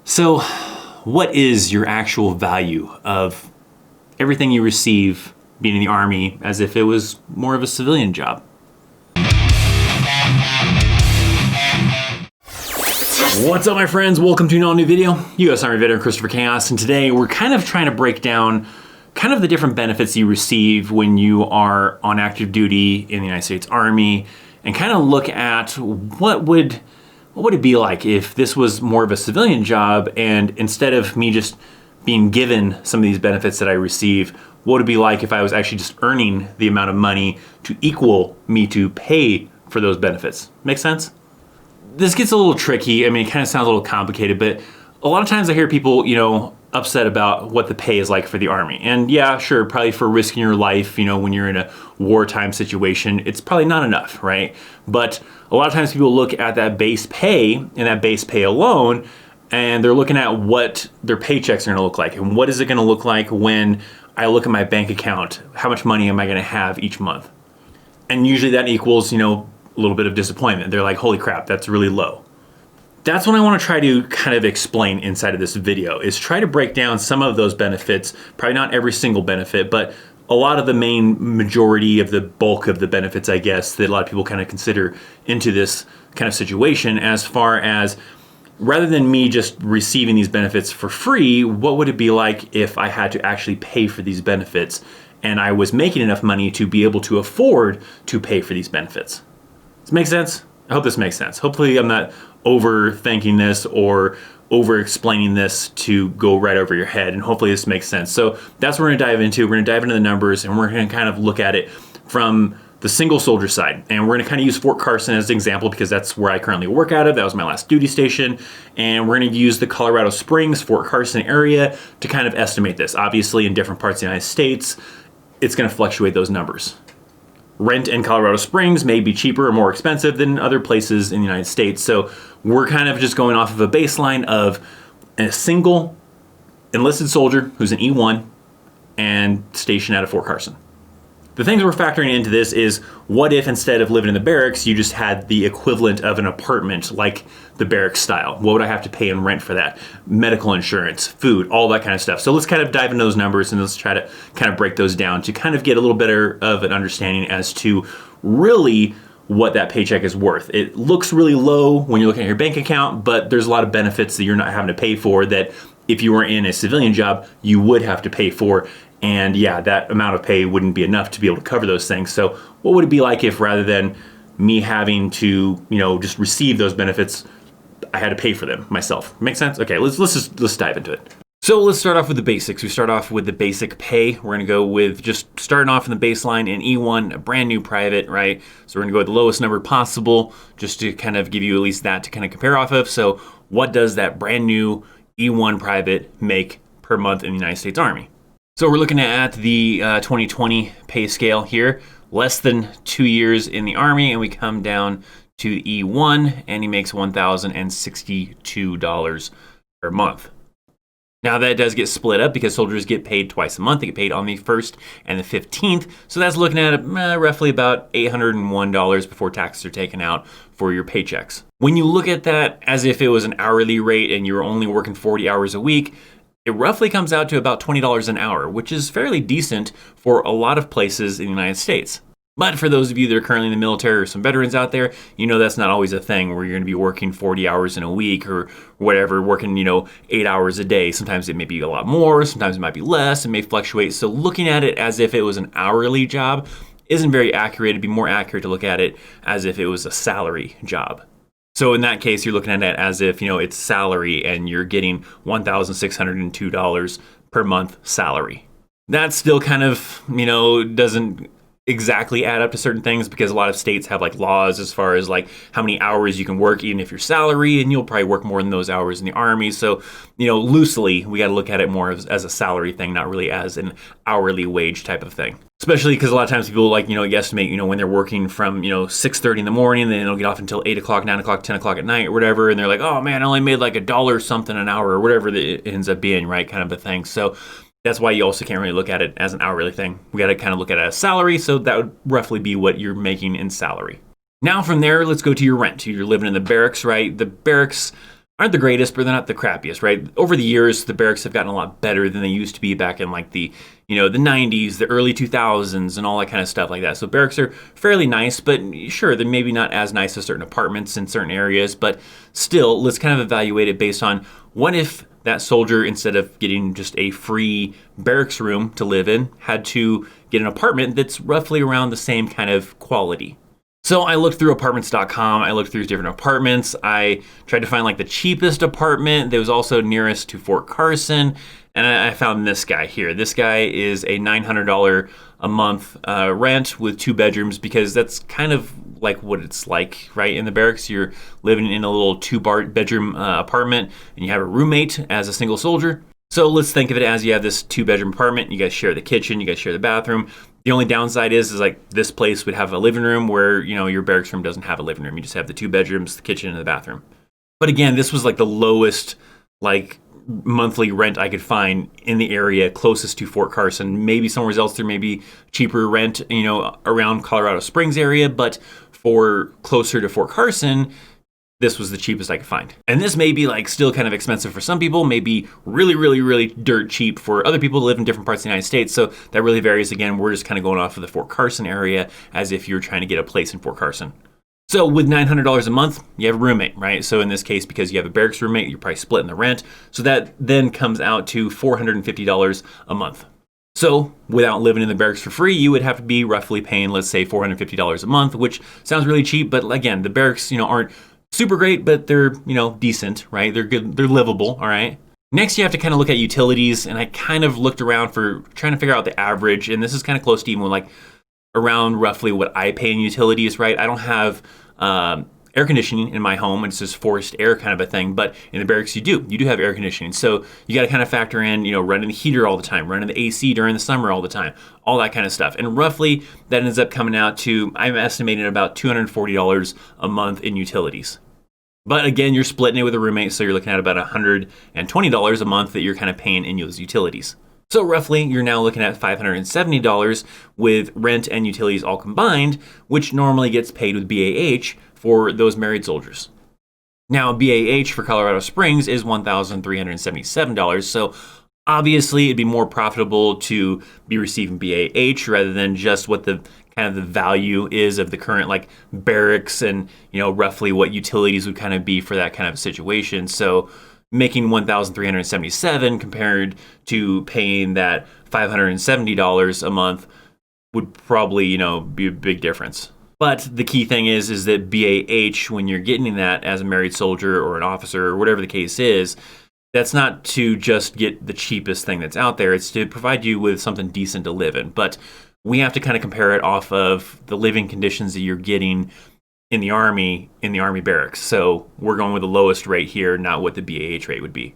So, what is your actual value of everything you receive being in the Army as if it was more of a civilian job? What's up, my friends? Welcome to an all new video. U.S. Army veteran ThatChrisChaos, and today we're kind of trying to break down kind of the different benefits you receive when you are on active duty in the United States Army, and kind of look at what would it be like if this was more of a civilian job, and instead of me just being given some of these benefits that I receive, what would it be like if I was actually just earning the amount of money to equal me to pay for those benefits? Make sense? This gets a little tricky. I mean, it kind of sounds a little complicated, but a lot of times I hear people, upset about what the pay is like for the Army. And yeah, sure, probably for risking your life, when you're in a wartime situation, it's probably not enough, right? But a lot of times people look at that base pay and that base pay alone, and they're looking at what their paychecks are gonna look like. And what is it gonna look like when I look at my bank account? How much money am I gonna have each month? And usually that equals, a little bit of disappointment. They're like, holy crap, that's really low. That's what I want to try to kind of explain inside of this video, is try to break down some of those benefits, probably not every single benefit, but a lot of the main majority of the bulk of the benefits, I guess, that a lot of people kind of consider into this kind of situation, as far as rather than me just receiving these benefits for free, what would it be like if I had to actually pay for these benefits and I was making enough money to be able to afford to pay for these benefits? Does this make sense? I hope this makes sense. Hopefully I'm not overthinking this or over-explaining this to go right over your head, and hopefully this makes sense. So that's what we're gonna dive into. We're gonna dive into the numbers, and we're gonna kind of look at it from the single soldier side. And we're gonna kind of use Fort Carson as an example because that's where I currently work out of. That was my last duty station. And we're gonna use the Colorado Springs, Fort Carson area to kind of estimate this. Obviously in different parts of the United States, it's gonna fluctuate those numbers. Rent in Colorado Springs may be cheaper or more expensive than other places in the United States. So we're kind of just going off of a baseline of a single enlisted soldier who's an E1 and stationed out of Fort Carson. The things we're factoring into this is, what if instead of living in the barracks, you just had the equivalent of an apartment, like the barracks style? What would I have to pay in rent for that? Medical insurance, food, all that kind of stuff. So let's kind of dive into those numbers and let's try to kind of break those down to kind of get a little better of an understanding as to really what that paycheck is worth. It looks really low when you're looking at your bank account, but there's a lot of benefits that you're not having to pay for that if you were in a civilian job, you would have to pay for. And yeah, that amount of pay wouldn't be enough to be able to cover those things. So what would it be like if rather than me having to, just receive those benefits, I had to pay for them myself? Make sense? Okay, let's dive into it. So let's start off with the basics. We start off with the basic pay. We're gonna go with just starting off in the baseline in E1, a brand new private, right? So we're gonna go with the lowest number possible just to kind of give you at least that to kind of compare off of. So what does that brand new E1 private make per month in the United States Army? So we're looking at the 2020 pay scale here, less than 2 years in the Army, and we come down to E1, and he makes $1,062 per month. Now that does get split up because soldiers get paid twice a month. They get paid on the 1st and the 15th. So that's looking at roughly about $801 before taxes are taken out for your paychecks. When you look at that as if it was an hourly rate and you were only working 40 hours a week, it roughly comes out to about $20 an hour, which is fairly decent for a lot of places in the United States. But for those of you that are currently in the military or some veterans out there, that's not always a thing where you're gonna be working 40 hours in a week or whatever, working, 8 hours a day. Sometimes it may be a lot more, sometimes it might be less, it may fluctuate. So looking at it as if it was an hourly job isn't very accurate. It'd be more accurate to look at it as if it was a salary job. So in that case, you're looking at it as if, it's salary and you're getting $1,602 per month salary. That still kind of, doesn't exactly add up to certain things because a lot of states have like laws as far as like how many hours you can work even if you're salary, and you'll probably work more than those hours in the Army. So, loosely, we got to look at it more as a salary thing, not really as an hourly wage type of thing. Especially because a lot of times people estimate, when they're working from, 6:30 in the morning, then they'll get off until 8 o'clock, 9 o'clock, 10 o'clock at night or whatever. And they're like, oh man, I only made like $1 something an hour or whatever it ends up being, right? Kind of a thing. So that's why you also can't really look at it as an hourly thing. We got to kind of look at it as salary. So that would roughly be what you're making in salary. Now from there, let's go to your rent. You're living in the barracks, right? The barracks aren't the greatest, but they're not the crappiest, right? Over the years, the barracks have gotten a lot better than they used to be back in like the 90s, the early 2000s, and all that kind of stuff like that. So barracks are fairly nice, but sure, they're maybe not as nice as certain apartments in certain areas, but still, let's kind of evaluate it based on what if that soldier, instead of getting just a free barracks room to live in, had to get an apartment that's roughly around the same kind of quality. So I looked through apartments.com, I looked through different apartments, I tried to find like the cheapest apartment that was also nearest to Fort Carson, and I found this guy here. This guy is a $900 a month rent with 2 bedrooms, because that's kind of like what it's like, right? In the barracks, you're living in a little 2-bedroom apartment, and you have a roommate as a single soldier. So let's think of it as you have this 2-bedroom apartment, you guys share the kitchen, you guys share the bathroom. The only downside is like this place would have a living room where, your barracks room doesn't have a living room. You just have the 2 bedrooms, the kitchen, and the bathroom. But again, this was like the lowest like monthly rent I could find in the area closest to Fort Carson. Maybe somewhere else there may be cheaper rent, around Colorado Springs area, but for closer to Fort Carson, this was the cheapest I could find. And this may be like still kind of expensive for some people, maybe really, really, really dirt cheap for other people who live in different parts of the United States. So that really varies. Again, we're just kind of going off of the Fort Carson area as if you're trying to get a place in Fort Carson. So with $900 a month, you have a roommate, right? So in this case, because you have a barracks roommate, you're probably splitting the rent. So that then comes out to $450 a month. So without living in the barracks for free, you would have to be roughly paying, let's say, $450 a month, which sounds really cheap. But again, the barracks, aren't super great, but they're, decent, right? They're good, they're livable, all right? Next, you have to kind of look at utilities, and I kind of looked around for trying to figure out the average, and this is kind of close to even like around roughly what I pay in utilities, right? I don't have air conditioning in my home. It's just forced air kind of a thing, but in the barracks you do have air conditioning. So you got to kind of factor in, running the heater all the time, running the AC during the summer all the time, all that kind of stuff. And roughly that ends up coming out to, I'm estimating about $240 a month in utilities. But again, you're splitting it with a roommate, so you're looking at about $120 a month that you're kind of paying in those utilities. So roughly, you're now looking at $570 with rent and utilities all combined, which normally gets paid with BAH for those married soldiers. Now, BAH for Colorado Springs is $1,377, so obviously it'd be more profitable to be receiving BAH rather than just what the kind of the value is of the current like barracks and roughly what utilities would kind of be for that kind of situation. So making $1,377 compared to paying that $570 a month would probably, be a big difference. But the key thing is that BAH, when you're getting that as a married soldier or an officer or whatever the case is, that's not to just get the cheapest thing that's out there. It's to provide you with something decent to live in. But we have to kind of compare it off of the living conditions that you're getting in the Army barracks. So we're going with the lowest rate here, not what the BAH rate would be.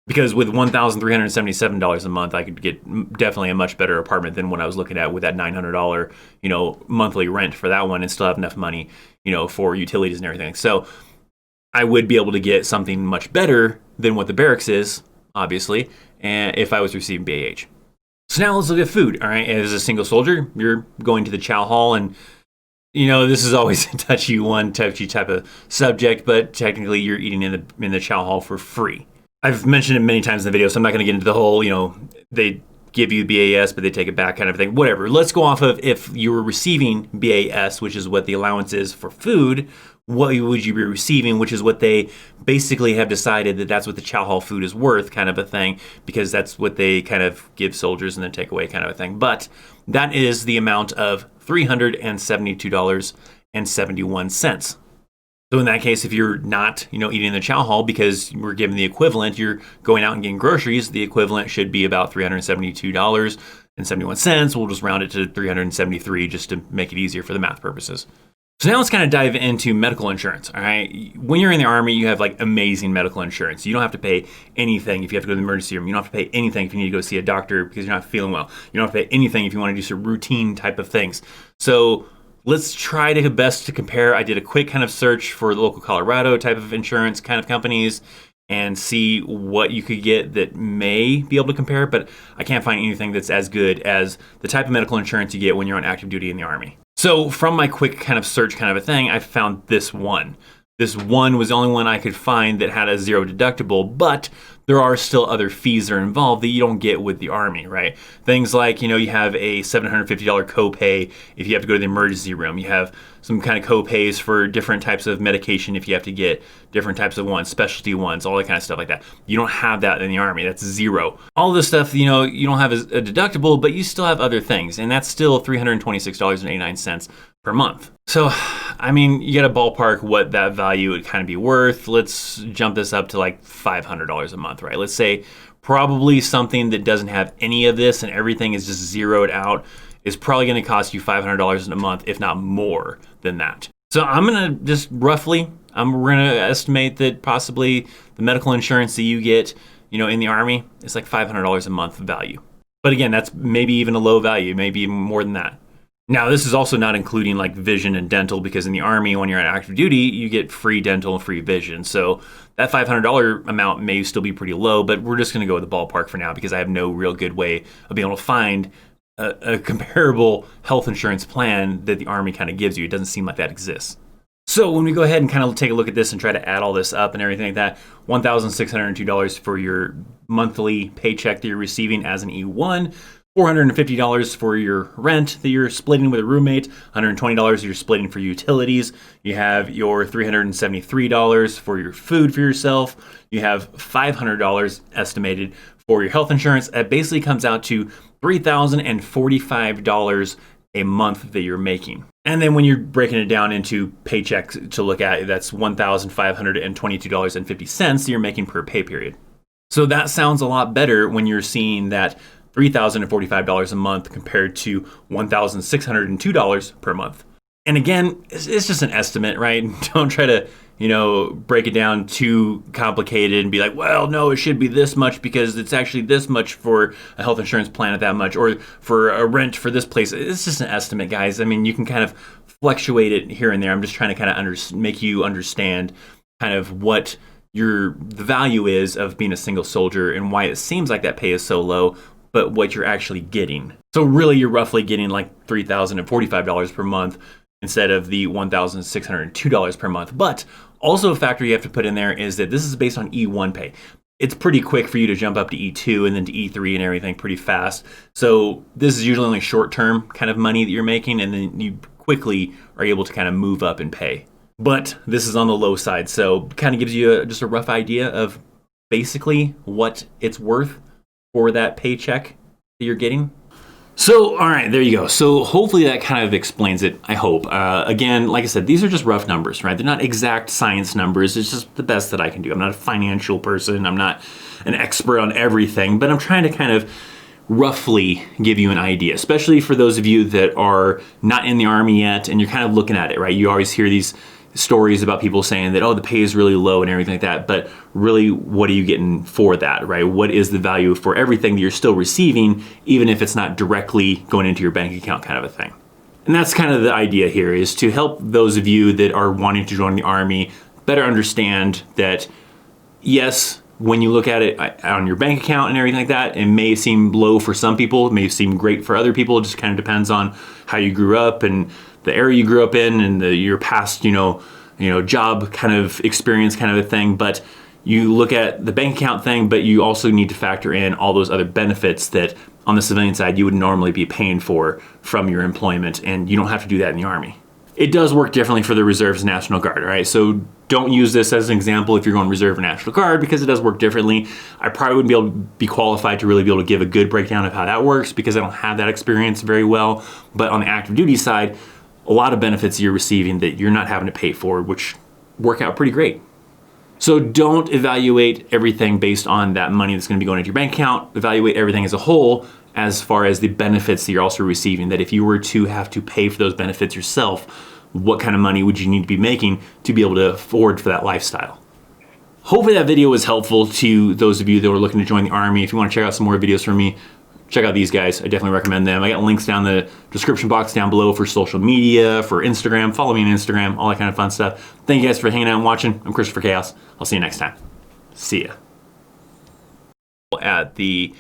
Because with $1,377 a month, I could get definitely a much better apartment than what I was looking at with that $900, monthly rent for that one, and still have enough money, for utilities and everything. So I would be able to get something much better than what the barracks is, obviously, and if I was receiving BAH. So now let's look at food. All right, as a single soldier, you're going to the chow hall, and this is always a touchy type of subject, but technically you're eating in the chow hall for free. I've mentioned it many times in the video, so I'm not going to get into the whole, they give you BAS, but they take it back kind of thing. Whatever. Let's go off of if you were receiving BAS, which is what the allowance is for food, what would you be receiving, which is what they basically have decided that that's what the chow hall food is worth kind of a thing, because that's what they kind of give soldiers and then take away kind of a thing. But that is the amount of $372.71. So in that case, if you're not, eating in the chow hall because we're given the equivalent, you're going out and getting groceries, the equivalent should be about $372.71. We'll just round it to $373 just to make it easier for the math purposes. So now let's kind of dive into medical insurance, all right? When you're in the Army, you have like amazing medical insurance. You don't have to pay anything if you have to go to the emergency room. You don't have to pay anything if you need to go see a doctor because you're not feeling well. You don't have to pay anything if you want to do some routine type of things. So let's try to best to compare. I did a quick kind of search for the local Colorado type of insurance kind of companies and see what you could get that may be able to compare, but I can't find anything that's as good as the type of medical insurance you get when you're on active duty in the Army. So from my quick kind of search kind of a thing, I found this one. This one was the only one I could find that had a zero deductible, but there are still other fees that are involved that you don't get with the Army, right? Things like, you have a $750 copay if you have to go to the emergency room. You have some kind of copays for different types of medication if you have to get different types of ones, specialty ones, all that kind of stuff like that. You don't have that in the Army. That's zero. All this stuff, you don't have a deductible, but you still have other things, and that's still $326.89 per month. So, you got to ballpark what that value would kind of be worth. Let's jump this up to like $500 a month, right? Let's say probably something that doesn't have any of this and everything is just zeroed out is probably going to cost you $500 a month, if not more than that. So I'm going to just roughly, we're going to estimate that possibly the medical insurance that you get, in the Army is like $500 a month value. But again, that's maybe even a low value, maybe even more than that. Now, this is also not including like vision and dental, because in the Army, when you're at active duty, you get free dental and free vision. So that $500 amount may still be pretty low, but we're just going to go with the ballpark for now because I have no real good way of being able to find a comparable health insurance plan that the Army kind of gives you. It doesn't seem like that exists. So when we go ahead and kind of take a look at this and try to add all this up and everything like that, $1,602 for your monthly paycheck that you're receiving as an E1, $450 for your rent that you're splitting with a roommate, $120 you're splitting for utilities. You have your $373 for your food for yourself. You have $500 estimated for your health insurance. That basically comes out to $3,045 a month that you're making. And then when you're breaking it down into paychecks to look at, that's $1,522.50 that you're making per pay period. So that sounds a lot better when you're seeing that $3,045 a month compared to $1,602 per month. And again, it's just an estimate, right? Don't try to, break it down too complicated and be like, well, no, it should be this much because it's actually this much for a health insurance plan at that much, or for a rent for this place. It's just an estimate, guys. You can kind of fluctuate it here and there. I'm just trying to kind of make you understand kind of what the value is of being a single soldier and why it seems like that pay is so low, but what you're actually getting. So really, you're roughly getting like $3,045 per month instead of the $1,602 per month. But also a factor you have to put in there is that this is based on E1 pay. It's pretty quick for you to jump up to E2 and then to E3 and everything pretty fast. So this is usually only short-term kind of money that you're making, and then you quickly are able to kind of move up in pay. But this is on the low side, so kind of gives you just a rough idea of basically what it's worth for that paycheck that you're getting. So, all right, there you go. So hopefully that kind of explains it, I hope. Again, like I said, these are just rough numbers, right? They're not exact science numbers. It's just the best that I can do. I'm not a financial person. I'm not an expert on everything, but I'm trying to kind of roughly give you an idea, especially for those of you that are not in the Army yet and you're kind of looking at it, right? You always hear these stories about people saying that, oh, the pay is really low and everything like that, but really, what are you getting for that, right? What is the value for everything that you're still receiving, even if it's not directly going into your bank account kind of a thing? And that's kind of the idea here, is to help those of you that are wanting to join the Army better understand that, yes, when you look at it on your bank account and everything like that, it may seem low for some people, it may seem great for other people. It just kind of depends on how you grew up and the area you grew up in and your past, job kind of experience kind of a thing. But you look at the bank account thing, but you also need to factor in all those other benefits that on the civilian side you would normally be paying for from your employment, and you don't have to do that in the Army. It does work differently for the Reserves and National Guard, right? So don't use this as an example if you're going Reserve or National Guard, because it does work differently. I probably wouldn't be able to be qualified to really be able to give a good breakdown of how that works because I don't have that experience very well. But on the active duty side, a lot of benefits you're receiving that you're not having to pay for, which work out pretty great. So don't evaluate everything based on that money that's going to be going into your bank account. Evaluate everything as a whole as far as the benefits that you're also receiving, that if you were to have to pay for those benefits yourself, what kind of money would you need to be making to be able to afford for that lifestyle? Hopefully that video was helpful to those of you that are looking to join the Army. If you want to check out some more videos from me, check out these guys. I definitely recommend them. I got links down the description box down below for social media, for Instagram. Follow me on Instagram, all that kind of fun stuff. Thank you guys for hanging out and watching. I'm Christopher Chaos. I'll see you next time. See ya. At the